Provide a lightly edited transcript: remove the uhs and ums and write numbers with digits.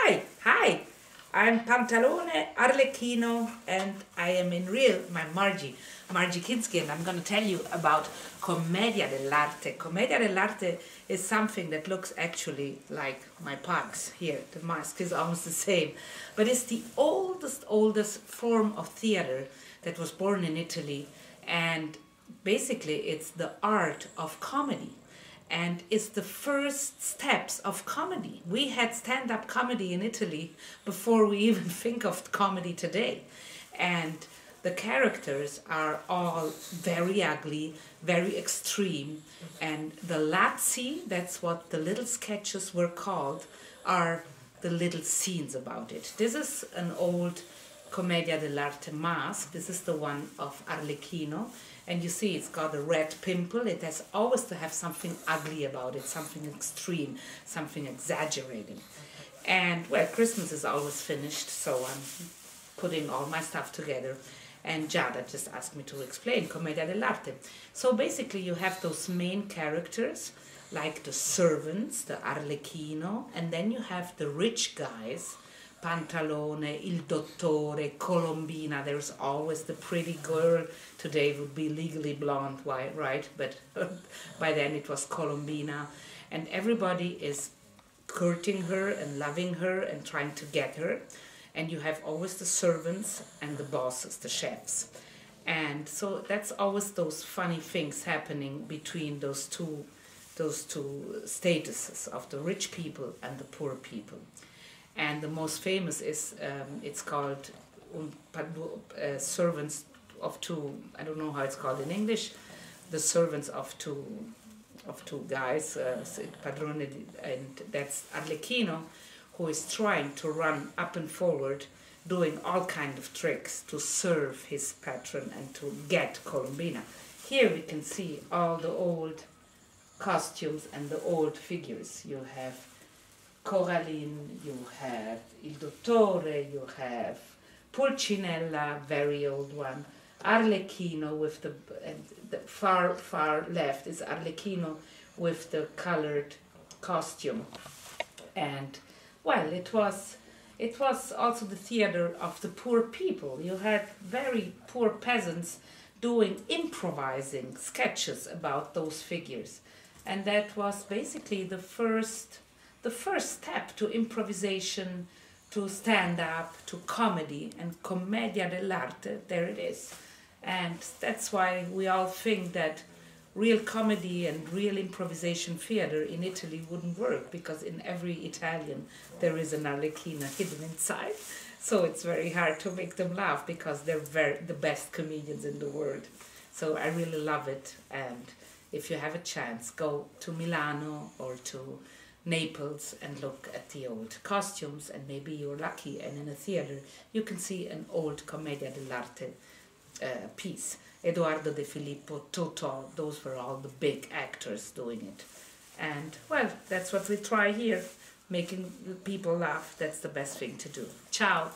Hi. I'm Pantalone Arlecchino and I am in real, my Margie Kinsky, and I'm going to tell you about Commedia Dell'Arte. Commedia Dell'Arte is something that looks actually like my pugs here. The mask is almost the same, but it's the oldest form of theater that was born in Italy, and basically it's the art of comedy. And it's the first steps of comedy. We had stand-up comedy in Italy before we even think of comedy today. And the characters are all very ugly, very extreme. And the lazzi, that's what the little sketches were called, are the little scenes about it. This is an old Commedia dell'Arte mask. This is the one of Arlecchino. And you see it's got a red pimple. It has always to have something ugly about it, something extreme, something exaggerated. And, well, Christmas is always finished, so I'm putting all my stuff together. And Giada just asked me to explain Commedia dell'Arte. So basically you have those main characters, like the servants, the Arlecchino, and then you have the rich guys, Pantalone, Il Dottore, Colombina. There's always the pretty girl. Today would be Legally Blonde, right? But by then it was Colombina. And everybody is courting her and loving her and trying to get her. And you have always the servants and the bosses, the chefs. And so that's always those funny things happening between those two statuses of the rich people and the poor people. And the most famous is, it's called Servants of Two, I don't know how it's called in English, the Servants of Two guys, Padrone, and that's Arlecchino, who is trying to run up and forward, doing all kinds of tricks to serve his patron and to get Colombina. Here we can see all the old costumes and the old figures. You have Coraline, you have Il Dottore, you have Pulcinella, very old one, Arlecchino with the far left is Arlecchino with the colored costume. And, well, it was also the theater of the poor people. You had very poor peasants doing improvising sketches about those figures. And that was basically the first step to improvisation, to stand-up, to comedy, and Commedia dell'Arte, there it is. And that's why we all think that real comedy and real improvisation theater in Italy wouldn't work, because in every Italian there is an Arlecchino hidden inside. So it's very hard to make them laugh, because they're the best comedians in the world. So I really love it, and if you have a chance, go to Milano or to Naples and look at the old costumes, and maybe you're lucky and in a theater you can see an old Commedia dell'Arte piece. Edoardo De Filippo, Totò, those were all the big actors doing it. And, well, that's what we try here, making people laugh. That's the best thing to do. Ciao!